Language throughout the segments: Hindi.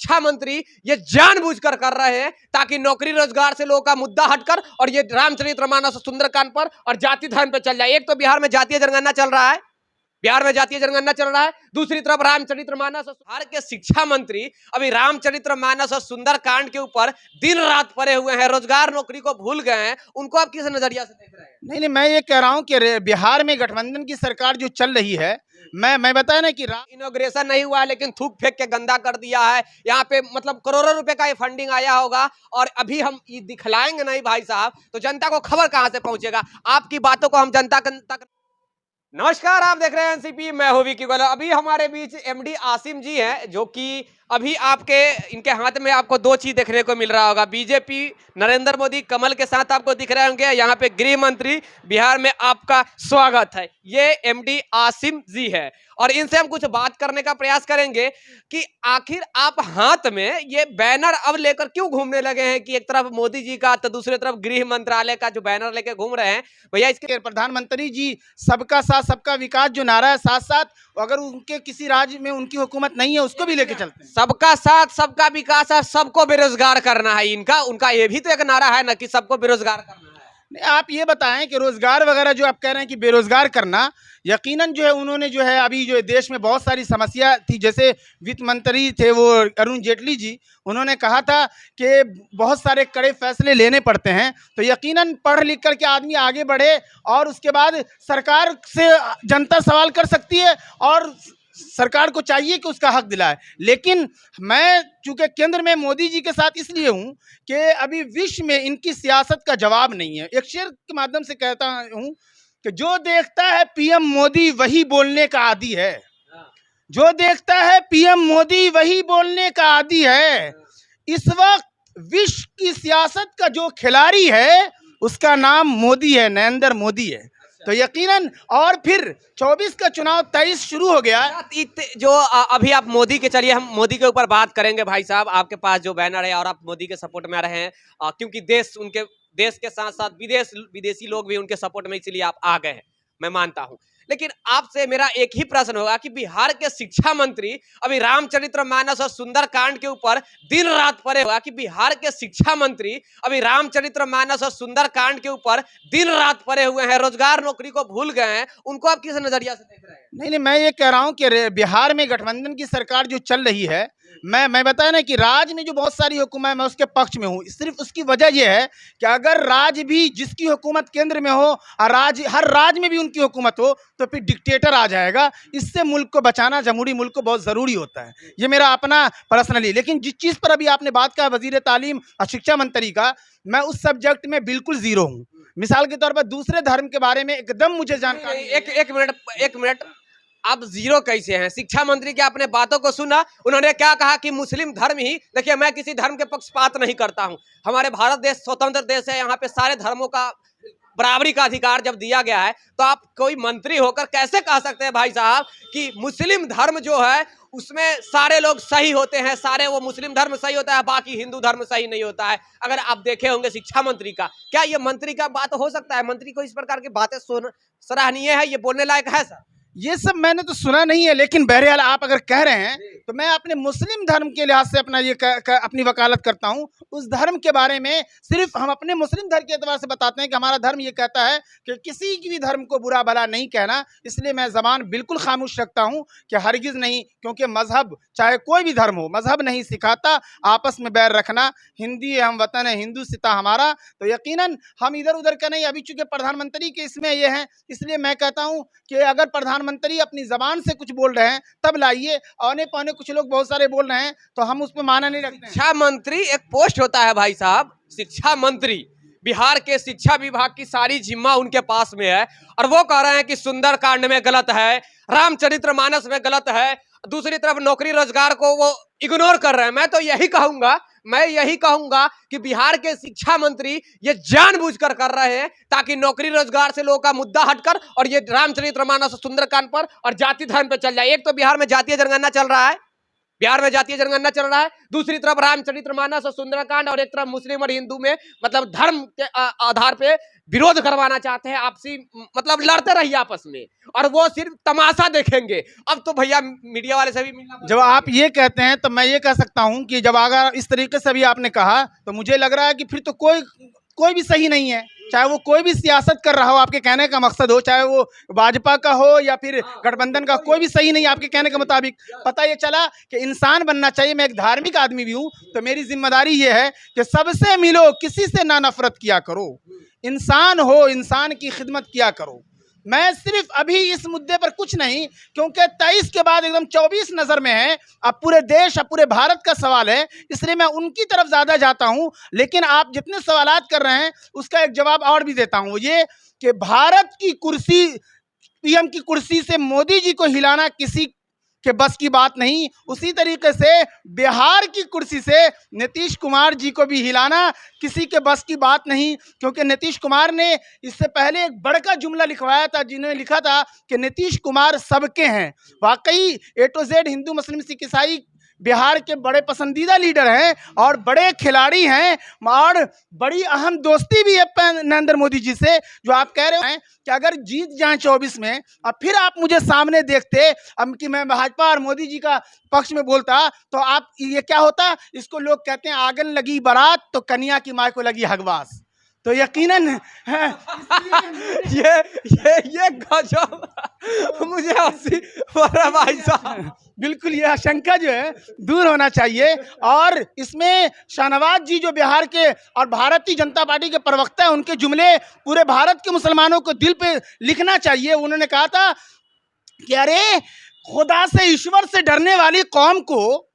शिक्षा मंत्री ये जानबूझकर कर रहे हैं ताकि नौकरी रोजगार से लोगों का मुद्दा हटकर और ये रामचरितमानस सुंदरकांड पर और जाति धर्म पे चल जाए। एक तो बिहार में जातीय जनगणना चल रहा है, बिहार में जातीय जनगणना चल रहा है, दूसरी तरफ रामचरितमानस। बिहार के शिक्षा मंत्री अभी रामचरितमानस और सुंदरकांड के ऊपर दिन रात पड़े हुए हैं, रोजगार नौकरी को भूल गए हैं। उनको आप किस नजरिया से देख रहे हैं? नहीं, मैं ये कह रहा हूँ कि बिहार में गठबंधन की सरकार जो चल रही है, मैं बताया ना कि इनॉग्रेशन नहीं हुआ है लेकिन थूक फेंक के गंदा कर दिया है। यहाँ पे मतलब करोड़ों रुपए का ये फंडिंग आया होगा और अभी हम ये दिखलाएंगे नहीं भाई साहब, तो जनता को खबर कहां से पहुंचेगा? आपकी बातों को हम जनता तक। नमस्कार, आप देख रहे हैं एनसीपी, मैं हूं विकी गोयल। अभी हमारे बीच एमडी आसिम जी हैं, जो कि अभी इनके हाथ में आपको दो चीज देखने को मिल रहा होगा। बीजेपी नरेंद्र मोदी कमल के साथ आपको दिख रहे होंगे, यहाँ पे गृह मंत्री बिहार में आपका स्वागत है। ये एमडी आसिम जी है और इनसे हम कुछ बात करने का प्रयास करेंगे कि आखिर आप हाथ में ये बैनर अब लेकर क्यों घूमने लगे हैं कि एक तरफ मोदी जी का तो दूसरी तरफ गृह मंत्रालय का जो बैनर लेकर घूम रहे हैं भैया? इसके प्रधानमंत्री जी सबका साथ सबका विकास जो नारा है, साथ साथ अगर उनके किसी राज्य में उनकी हुकूमत नहीं है उसको भी लेके चलते हैं। सबका साथ सबका विकास है, सबको बेरोजगार करना है इनका, उनका ये भी तो एक नारा है ना कि सबको बेरोजगार करना है। नहीं, आप ये बताएं कि रोजगार वगैरह जो आप कह रहे हैं कि बेरोजगार करना, यकीनन जो है उन्होंने जो है अभी जो देश में बहुत सारी समस्या थी, जैसे वित्त मंत्री थे वो अरुण जेटली जी, उन्होंने कहा था कि बहुत सारे कड़े फैसले लेने पड़ते हैं, तो यकीनन पढ़ लिख करके आदमी आगे बढ़े और उसके बाद सरकार से जनता सवाल कर सकती है और सरकार को चाहिए कि उसका हक दिलाए। लेकिन मैं चूंकि केंद्र में मोदी जी के साथ इसलिए हूं कि अभी विश्व में इनकी सियासत का जवाब नहीं है। एक शेर के माध्यम से कहता हूं कि जो देखता है पीएम मोदी वही बोलने का आदी है, जो देखता है पीएम मोदी वही बोलने का आदी है। इस वक्त विश्व की सियासत का जो खिलाड़ी है उसका नाम मोदी है, नरेंद्र मोदी है। तो यकीनन और फिर 24 का चुनाव 23 शुरू हो गया। जो अभी आप मोदी के, चलिए हम मोदी के ऊपर बात करेंगे भाई साहब। आपके पास जो बैनर है और आप मोदी के सपोर्ट में आ रहे हैं, क्योंकि देश के साथ साथ विदेशी लोग भी उनके सपोर्ट में, इसलिए आप आ गए हैं, मैं मानता हूं। लेकिन आपसे मेरा एक ही प्रश्न होगा कि बिहार के शिक्षा मंत्री अभी रामचरितमानस और सुंदरकांड के ऊपर दिन रात पड़े हुआ कि बिहार के शिक्षा मंत्री अभी रामचरितमानस और सुंदरकांड के ऊपर दिन रात पड़े हुए हैं, रोजगार नौकरी को भूल गए हैं। उनको आप किस नजरिया से देख रहे हैं? नहीं, मैं ये कह रहा हूं कि बिहार में गठबंधन की सरकार जो चल रही है, मैं बताया ना कि राज्य में जो बहुत सारी हुकूमत है मैं उसके पक्ष में हूँ। सिर्फ उसकी वजह यह है कि अगर राज्य भी जिसकी हुकूमत केंद्र में हो और हर राज्य में भी उनकी हुकूमत हो तो फिर डिक्टेटर आ जाएगा। इससे मुल्क को बचाना, जमहूरी मुल्क को बहुत ज़रूरी होता है। ये मेरा अपना पर्सनली। लेकिन जिस चीज़ पर अभी आपने बात कहा वजीर तालीम और शिक्षा मंत्री का, मैं उस सब्जेक्ट में बिल्कुल जीरो हूँ। मिसाल के तौर पर दूसरे धर्म के बारे में एकदम मुझे जानकारी। एक मिनट, आप जीरो कैसे हैं? शिक्षा मंत्री के आपने बातों को सुना, उन्होंने क्या कहा कि मुस्लिम धर्म ही, देखिए मैं किसी धर्म के पक्षपात नहीं करता हूं। हमारे भारत देश स्वतंत्र देश है, यहाँ पे सारे धर्मों का बराबरी का अधिकार जब दिया गया है, तो आप कोई मंत्री होकर कैसे कह सकते हैं भाई साहब कि मुस्लिम धर्म जो है उसमें सारे लोग सही होते हैं, सारे वो मुस्लिम धर्म सही होता है, बाकी हिंदू धर्म सही नहीं होता है? अगर आप देखे होंगे शिक्षा मंत्री का, क्या ये मंत्री का बात हो सकता है? मंत्री को इस प्रकार की बातें सराहनीय है, ये बोलने लायक है सर? ये सब मैंने तो सुना नहीं है, लेकिन बहरहाल आप अगर कह रहे हैं तो मैं अपने मुस्लिम धर्म के लिहाज से अपना अपनी वकालत करता हूं। उस धर्म के बारे में सिर्फ हम अपने मुस्लिम धर्म के एतबार से बताते हैं कि हमारा धर्म ये कहता है कि किसी की भी धर्म को बुरा भला नहीं कहना। इसलिए मैं ज़बान बिल्कुल खामोश रखता हूं कि हरगिज़ नहीं, क्योंकि मजहब चाहे कोई भी धर्म हो, मजहब नहीं सिखाता आपस में बैर रखना। हिंदी हम वतन है, हिंदू सिता हमारा। तो यकीनन हम इधर उधर का नहीं। अभी चूंकि प्रधानमंत्री के इसमें ये हैं, इसलिए मैं कहता हूँ कि अगर प्रधानमंत्री अपनी जबान से कुछ बोल रहे हैं तब लाइए। औने पौने कुछ लोग बहुत सारे बोल रहे हैं तो हम उस पर माना नहीं रखते हैं। शिक्षा मंत्री एक पोस्ट होता है भाई साहब, शिक्षा मंत्री। बिहार के शिक्षा विभाग की सारी जिम्मा उनके पास में है और वो कह रहे हैं कि सुंदरकांड में गलत है, रामचरितमानस में गलत है, दूसरी तरफ नौकरी रोजगार को वो इग्नोर कर रहे हैं। मैं यही कहूंगा कि बिहार के शिक्षा मंत्री ये जानबूझकर कर रहे हैं ताकि नौकरी रोजगार से लोगों का मुद्दा हटकर और ये रामचरितमानस सुंदरकांड पर और जाति धर्म पे चल जाए। एक तो बिहार में जातीय जनगणना चल रहा है, बिहार में जातीय जनगणना चल रहा है, दूसरी तरफ रामचरितमानस और सुंदरकांड, और एक तरफ मुस्लिम और हिंदू में मतलब धर्म के आधार पे विरोध करवाना चाहते हैं। आपसी मतलब लड़ते रहिए आपस में, और वो सिर्फ तमाशा देखेंगे। अब तो भैया मीडिया वाले से भी मिलना। जब आप ये कहते हैं तो मैं ये कह सकता हूं कि जब अगर इस तरीके से भी आपने कहा तो मुझे लग रहा है कि फिर तो कोई भी सही नहीं है, चाहे वो कोई भी सियासत कर रहा हो, आपके कहने का मकसद हो, चाहे वो भाजपा का हो या फिर गठबंधन का, कोई भी सही नहीं है आपके कहने के मुताबिक। पता ये चला कि इंसान बनना चाहिए। मैं एक धार्मिक आदमी भी हूँ, तो मेरी जिम्मेदारी ये है कि सबसे मिलो, किसी से ना नफरत किया करो, इंसान हो, इंसान की खिदमत किया करो। मैं सिर्फ अभी इस मुद्दे पर कुछ नहीं, क्योंकि 23 के बाद एकदम 24 नजर में है, अब पूरे देश, अब पूरे भारत का सवाल है, इसलिए मैं उनकी तरफ ज्यादा जाता हूं। लेकिन आप जितने सवालात कर रहे हैं उसका एक जवाब और भी देता हूं, ये कि भारत की कुर्सी, पीएम की कुर्सी से मोदी जी को हिलाना किसी के बस की बात नहीं, उसी तरीके से बिहार की कुर्सी से नीतीश कुमार जी को भी हिलाना किसी के बस की बात नहीं। क्योंकि नीतीश कुमार ने इससे पहले एक बड़का जुमला लिखवाया था, जिन्होंने लिखा था कि नीतीश कुमार सबके हैं। वाकई ए टू जेड हिंदू मुस्लिम सिख ईसाई बिहार के बड़े पसंदीदा लीडर हैं और बड़े खिलाड़ी हैं, और बड़ी अहम दोस्ती भी है नरेंद्र मोदी जी से। जो आप कह रहे हैं कि अगर जीत जाए 24 में, अब फिर आप मुझे सामने देखते अब कि मैं भाजपा और मोदी जी का पक्ष में बोलता, तो आप ये क्या होता, इसको लोग कहते हैं आंगन लगी बारात तो कन्या की माँ को लगी हगवास। तो यकीनन ये गजब, मुझे हंसी मारा भाई साहब। बिल्कुल ये आशंका जो है दूर होना चाहिए। और इसमें शाहनवाज जी जो बिहार के और भारतीय जनता पार्टी के प्रवक्ता है, उनके जुमले पूरे भारत के मुसलमानों को दिल पे लिखना चाहिए। उन्होंने कहा था कि अरे खुदा से, ईश्वर से डरने वाली कौम को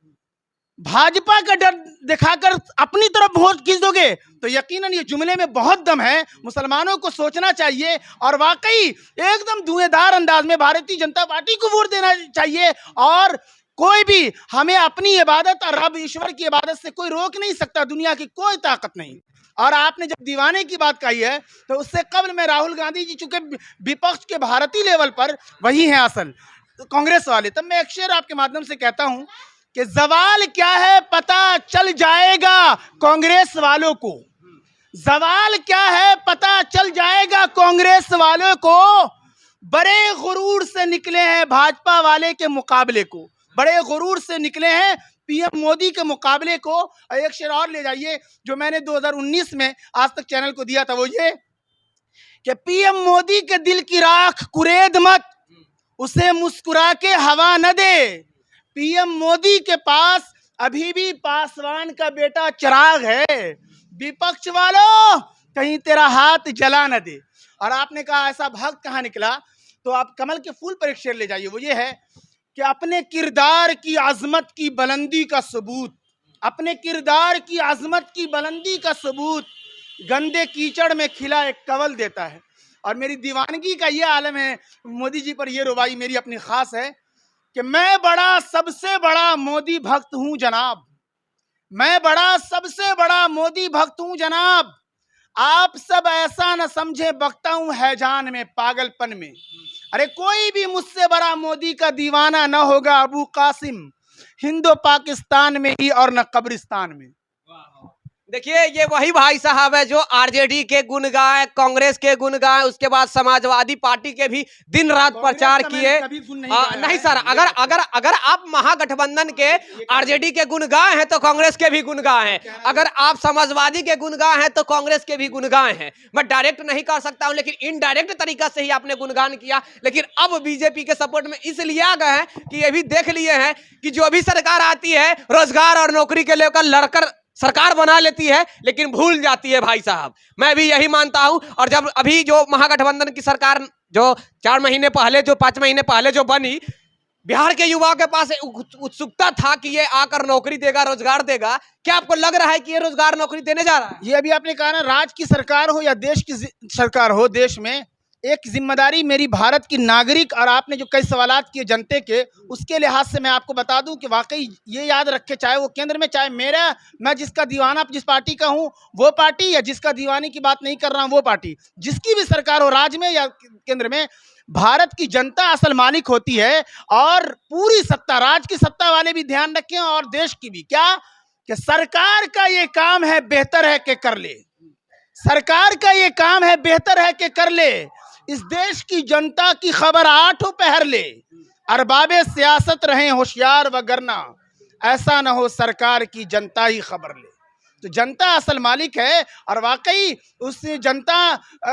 भाजपा का डर दिखाकर अपनी तरफ वोट खींच दोगे, तो यकीनन ये जुमले में बहुत दम है। मुसलमानों को सोचना चाहिए और वाकई एकदम धुएंधार अंदाज में भारतीय जनता पार्टी को वोट देना चाहिए। और कोई भी हमें अपनी इबादत और रब ईश्वर की इबादत से कोई रोक नहीं सकता, दुनिया की कोई ताकत नहीं। और आपने जब दीवाने की बात कही है, तो उससे कबल में राहुल गांधी जी, चूंकि विपक्ष के भारतीय लेवल पर वही है असल कांग्रेस वाले, तब मैं अक्सर आपके माध्यम से कहता हूं कि सवाल क्या है पता चल जाएगा कांग्रेस वालों को, सवाल क्या है पता चल जाएगा कांग्रेस वालों को। बड़े गुरूर से निकले हैं भाजपा वाले के मुकाबले को, बड़े गुरूर से निकले हैं पीएम मोदी के मुकाबले को। एक शेर और ले जाइए जो मैंने 2019 में आज तक चैनल को दिया था, वो ये कि पीएम मोदी के दिल की राख कुरेद मत, उसे मुस्कुरा के हवा न दे। पीएम मोदी के पास अभी भी पासवान का बेटा चिराग है, विपक्ष वालों कहीं तेरा हाथ जला न दे। और आपने कहा ऐसा भक्त कहाँ निकला, तो आप कमल के फूल पर एक शेर ले जाइए, वो ये है कि अपने किरदार की आजमत की बुलंदी का सबूत, अपने किरदार की आजमत की बुलंदी का सबूत गंदे कीचड़ में खिला एक कवल देता है। और मेरी दीवानगी का ये आलम है, मोदी जी पर ये रुबाई मेरी अपनी खास है कि मैं बड़ा सबसे बड़ा मोदी भक्त हूं जनाब, मैं बड़ा सबसे बड़ा मोदी भक्त हूं जनाब। आप सब ऐसा न समझे बकता हूं हैजान में, पागलपन में। अरे कोई भी मुझसे बड़ा मोदी का दीवाना न होगा अबू कासिम, हिंदो पाकिस्तान में ही और न कब्रिस्तान में। देखिए ये वही भाई साहब है जो आरजेडी के गुण गाए, कांग्रेस के गुण गाए, उसके बाद समाजवादी पार्टी के भी दिन रात प्रचार किए। नहीं सर, अगर आप महागठबंधन के आरजेडी के गुण गाए हैं तो कांग्रेस के भी गुण गाए हैं, अगर आप समाजवादी के गुण गाए हैं तो कांग्रेस के भी गुण गाए हैं। मैं डायरेक्ट नहीं कर सकता हूं, लेकिन इनडायरेक्ट तरीका से ही आपने गुणगान किया। लेकिन अब बीजेपी के सपोर्ट में इसलिए आ गए हैं कि ये भी देख लिए हैं कि जो भी सरकार आती है रोजगार और नौकरी के लेकर लड़कर सरकार बना लेती है, लेकिन भूल जाती है भाई साहब। मैं भी यही मानता हूं। और जब अभी जो महागठबंधन की सरकार जो 4 महीने पहले, जो 5 महीने पहले जो बनी, बिहार के युवाओं के पास उत्सुकता था कि ये आकर नौकरी देगा, रोजगार देगा। क्या आपको लग रहा है कि ये रोजगार नौकरी देने जा रहा है? ये अभी आपने कहा ना, राज्य की सरकार हो या देश की सरकार हो, देश में एक जिम्मेदारी मेरी भारत की नागरिक, और आपने जो कई सवालात किए जनते के, उसके लिहाज से मैं आपको बता दूं कि वाकई ये याद रखे, चाहे वो केंद्र में, चाहे मैं जिसका दीवाना जिस पार्टी का हूं वो पार्टी, या जिसका दीवानी की बात नहीं कर रहा हूं वो पार्टी, जिसकी भी सरकार हो राज्य में या केंद्र में, भारत की जनता असल मालिक होती है और पूरी सत्ता, राज की सत्ता वाले भी ध्यान रखें और देश की भी। क्या कि सरकार का ये काम है, बेहतर है कि कर ले। सरकार का ये काम है, बेहतर है कि कर ले। इस देश की जनता की खबर आठों पहर ले। अरबाबे सियासत रहें होशियार वगरना, ऐसा ना हो सरकार की जनता ही खबर ले। तो जनता असल मालिक है और वाकई उस जनता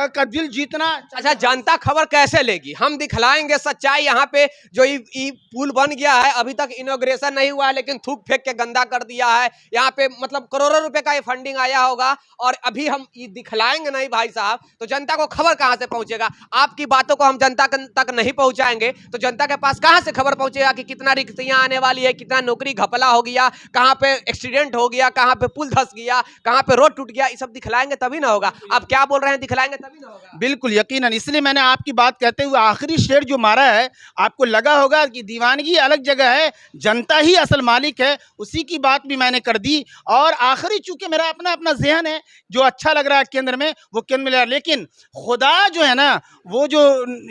का दिल जीतना। अच्छा, जनता खबर कैसे लेगी? हम दिखलाएंगे सच्चाई। यहाँ पे जो ई पुल बन गया है, अभी तक इनॉग्रेशन नहीं हुआ है, लेकिन थूक फेंक के गंदा कर दिया है। यहाँ पे मतलब करोड़ों रुपए का ये फंडिंग आया होगा और अभी हम ये दिखलाएंगे नहीं भाई साहब, तो जनता को खबर कहाँ से पहुंचेगा? आपकी बातों को हम जनता तक नहीं पहुंचाएंगे तो जनता के पास कहाँ से खबर पहुंचेगा कि कितना रिक्तियां आने वाली है, कितना नौकरी घपला हो गया, कहाँ पे एक्सीडेंट हो गया, कहाँ पे पुल धस गया, कहाँ पे रोड टूट गया? ये सब दिखलाएंगे तभी ना होगा। आप क्या बोल रहे हैं, दिखलाएंगे तभी ना होगा। बिल्कुल यकीनन, इसलिए मैंने आपकी बात कहते हुए आखिरी शेर जो मारा है, आपको लगा होगा कि दीवानगी अलग जगह है, जनता ही असल मालिक है, उसी की बात भी मैंने कर दी। और आखिरी, चूंकि मेरा अपना अपना जहन है, जो अच्छा लग रहा है केंद्र में वो केंद्र में, लेकिन खुदा जो है ना, वो जो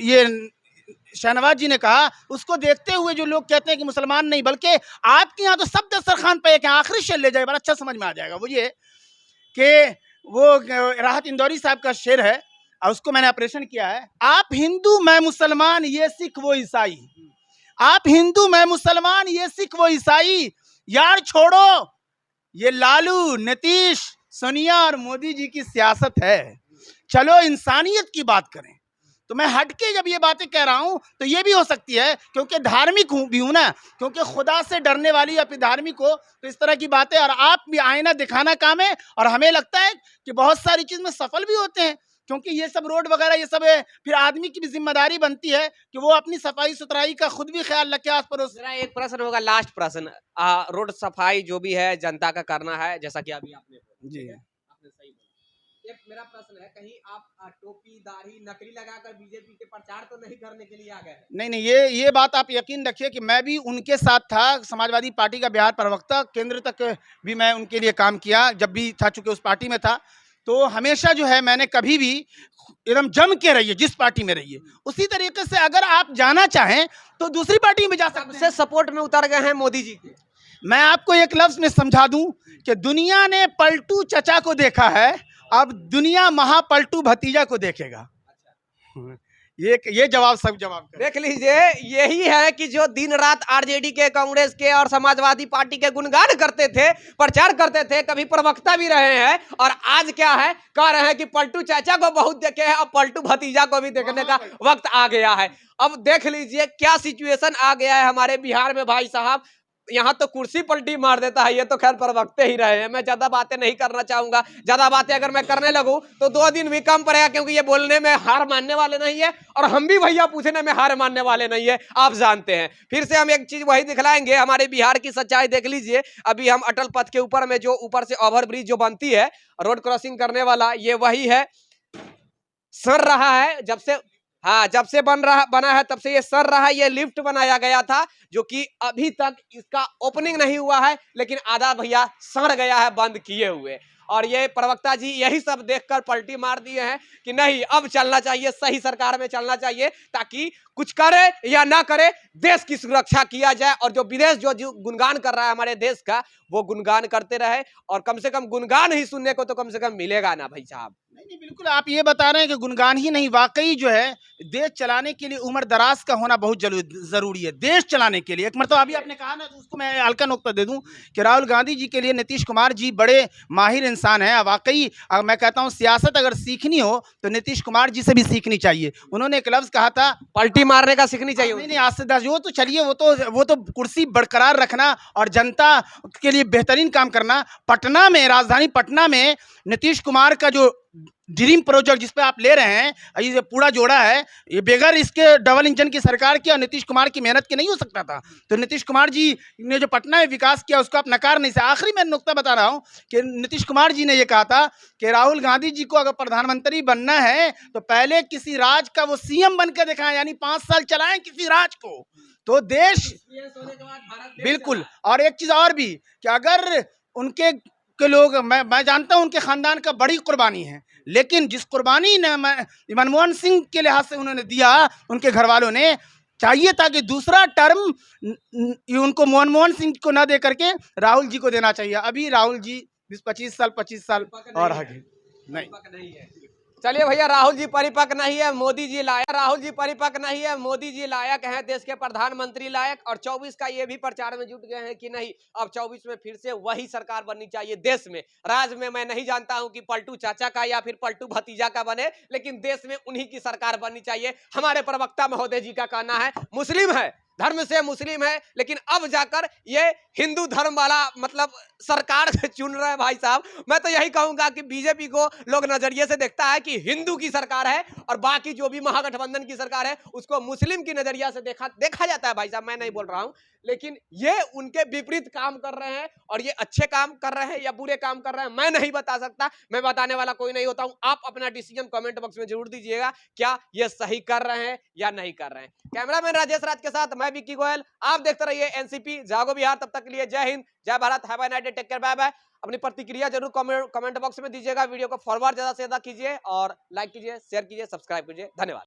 ये शहनवाज जी ने कहा, उसको देखते हुए जो लोग कहते हैं कि मुसलमान नहीं, बल्कि आपके यहाँ तो सब दस्तरखान पे एक आखिरी शेर ले जाए, बड़ा अच्छा समझ में आ जाएगा। वो ये कि वो राहत इंदौरी साहब का शेर है और उसको मैंने ऑपरेशन किया है। आप हिंदू मैं मुसलमान, ये सिख वो ईसाई। आप हिंदू मैं मुसलमान, ये सिख वो ईसाई। यार छोड़ो ये लालू, नीतीश, सोनिया और मोदी जी की सियासत है, चलो इंसानियत की बात करें। तो मैं हटके जब ये बातें कह रहा हूं तो ये भी हो सकती है क्योंकि धार्मिक भी हूं ना, क्योंकि खुदा से डरने वाली या फिर धार्मिक हो तो इस तरह की बातें। और आप भी आईना दिखाना काम है और हमें लगता है कि बहुत सारी चीज में सफल भी होते हैं, क्योंकि ये सब रोड वगैरह ये सब है, फिर आदमी की भी जिम्मेदारी बनती है कि वो अपनी सफाई सुथराई का खुद भी ख्याल रखे आस पड़ोस। मेरा एक प्रश्न होगा, लास्ट प्रश्न। रोड सफाई जो भी है जनता का करना है, जैसा कि अभी आपने जी आपने सही बोला। एक मेरा प्रश्न है, कहीं आप टोपी दाढ़ी नकली लगाकर बीजेपी के प्रचार तो नहीं करने के लिए आ गए? नहीं नहीं, ये बात आप यकीन रखिए कि मैं भी उनके साथ था। समाजवादी पार्टी का बिहार प्रवक्ता, केंद्र तक भी मैं उनके लिए काम किया जब भी था, चूंकि उस पार्टी में था। तो हमेशा जो है मैंने कभी भी एकदम जम के रहिए, जिस पार्टी में रहिए उसी तरीके से अगर आप जाना चाहें तो दूसरी पार्टी में जा सकते हैं। सबसे सपोर्ट में उतर गए हैं मोदी जी के। मैं आपको एक लफ्ज में समझा दूं कि दुनिया ने पलटू चचा को देखा है, अब दुनिया महापलटू भतीजा को देखेगा। ये जवाब सब जवाब देख लीजिए, यही है कि जो दिन रात आरजेडी के, कांग्रेस के और समाजवादी पार्टी के गुणगान करते थे, प्रचार करते थे, कभी प्रवक्ता भी रहे हैं, और आज क्या है, कह रहे हैं कि पलटू चाचा को बहुत देखे हैं, अब पलटू भतीजा को भी देखने का वक्त आ गया है। अब देख लीजिए क्या सिचुएशन आ गया है हमारे बिहार में भाई साहब। यहाँ तो कुर्सी पलटी मार देता है। ये तो खैर प्रवक्ते ही रहे हैं, मैं ज्यादा बातें नहीं करना चाहूंगा। ज्यादा बातें अगर मैं करने लगूं तो 2 दिन भी कम पड़ेगा, क्योंकि ये बोलने में हार मानने वाले नहीं है और हम भी भैया पूछने में हार मानने वाले नहीं है, आप जानते हैं। फिर से हम एक चीज वही दिखलाएंगे, हमारे बिहार की सच्चाई देख लीजिए। अभी हम अटल पथ के ऊपर में जो ऊपर से ओवर ब्रिज जो बनती है रोड क्रॉसिंग करने वाला, ये वही है। सर रहा है जब से, हाँ जब से बना है तब से ये सर रहा है। ये लिफ्ट बनाया गया था जो कि अभी तक इसका ओपनिंग नहीं हुआ है, लेकिन आधा भैया सड़ गया है बंद किए हुए। और ये प्रवक्ता जी यही सब देखकर पलटी मार दिए हैं कि नहीं, अब चलना चाहिए, सही सरकार में चलना चाहिए, ताकि कुछ करे या ना करे देश की सुरक्षा किया जाए। और जो विदेश जो गुणगान कर रहा है हमारे देश का, वो गुणगान करते रहे। और कम से कम गुणगान ही सुनने को तो कम से कम मिलेगा ना भाई साहब। नहीं, बिल्कुल आप ये बता रहे हैं कि गुणगान ही नहीं, वाकई जो है देश चलाने के लिए उम्र दराज का होना बहुत जरूरी है। देश चलाने के लिए एक मतलब अभी आपने कहा ना, तो उसको मैं हल्का नुक्ता दे दूं कि राहुल गांधी जी के लिए नीतीश कुमार जी बड़े माहिर इंसान हैं। वाकई मैं कहता हूं सियासत अगर सीखनी हो तो नीतीश कुमार जी से भी सीखनी चाहिए। उन्होंने एक लफ्ज कहा था, पलटी मारने का सीखनी चाहिए। नहीं, आज से 10 तो चलिए, वो तो कुर्सी बरकरार रखना और जनता के लिए बेहतरीन काम करना। पटना में, राजधानी पटना में नीतीश कुमार का जो ड्रीम प्रोजेक्ट जिस पे आप ले रहे हैं, ये पूरा जोड़ा है, ये बगैर इसके डबल इंजन की सरकार की और नीतीश कुमार की मेहनत के नहीं हो सकता था। तो नीतीश कुमार जी ने जो पटना में विकास किया उसको आप नकार नहीं सकते। आखिरी मैं नुक्ता बता रहा हूं कि नीतीश कुमार जी ने ये कहा था कि राहुल गांधी जी को अगर प्रधानमंत्री बनना है तो पहले किसी राज का वो सीएम बनकर दिखाएं, यानी 5 साल चलाएं किसी राज को, तो देश। बिल्कुल, और एक चीज और भी कि अगर उनके के लोग, मैं जानता हूं उनके खानदान का बड़ी कुर्बानी है, लेकिन जिस कुर्बानी ने मनमोहन सिंह के लिहाज से उन्होंने दिया, उनके घर वालों ने, चाहिए था कि दूसरा टर्म उनको मनमोहन सिंह को ना दे करके राहुल जी को देना चाहिए। अभी राहुल जी 25 साल और आगे नहीं। चलिए भैया, राहुल जी परिपक्व नहीं है, मोदी जी लायक। राहुल जी परिपक्व नहीं है, मोदी जी लायक हैं, देश के प्रधानमंत्री लायक। और 24 का ये भी प्रचार में जुट गए हैं कि नहीं, अब 24 में फिर से वही सरकार बननी चाहिए देश में। राज्य में मैं नहीं जानता हूं कि पलटू चाचा का या फिर पलटू भतीजा का बने, लेकिन देश में उन्हीं की सरकार बननी चाहिए। हमारे प्रवक्ता महोदय जी का कहना है, मुस्लिम है, धर्म से मुस्लिम है, लेकिन अब जाकर ये हिंदू धर्म वाला मतलब सरकार चुन रहे हैं भाई साहब। मैं तो यही कहूंगा कि बीजेपी को लोग नजरिए से देखता है कि हिंदू की सरकार है, और बाकी जो भी महागठबंधन की सरकार है उसको मुस्लिम की नजरिया से देखा जाता है भाई साहब। मैं नहीं बोल रहा हूं, लेकिन ये उनके विपरीत काम कर रहे हैं, और ये अच्छे काम कर रहे हैं या बुरे काम कर रहे हैं मैं नहीं बता सकता, मैं बताने वाला कोई नहीं होता हूं। आप अपना डिसीजन कमेंट बॉक्स में जरूर दीजिएगा, क्या ये सही कर रहे हैं या नहीं कर रहे हैं। कैमरामैन राजेश राज के साथ मैं विक्की गोयल, आप देखते रहिए एनसीपी जागो बिहार। तब तक के लिए जय हिंद, जय Bharat, have a nice day, take care, bye bye. अपनी प्रतिक्रिया जरूर कमेंट बॉक्स में दीजिएगा, वीडियो को फॉरवर्ड ज्यादा से ज्यादा कीजिए, और लाइक कीजिए, शेयर कीजिए, सब्सक्राइब कीजिए। धन्यवाद।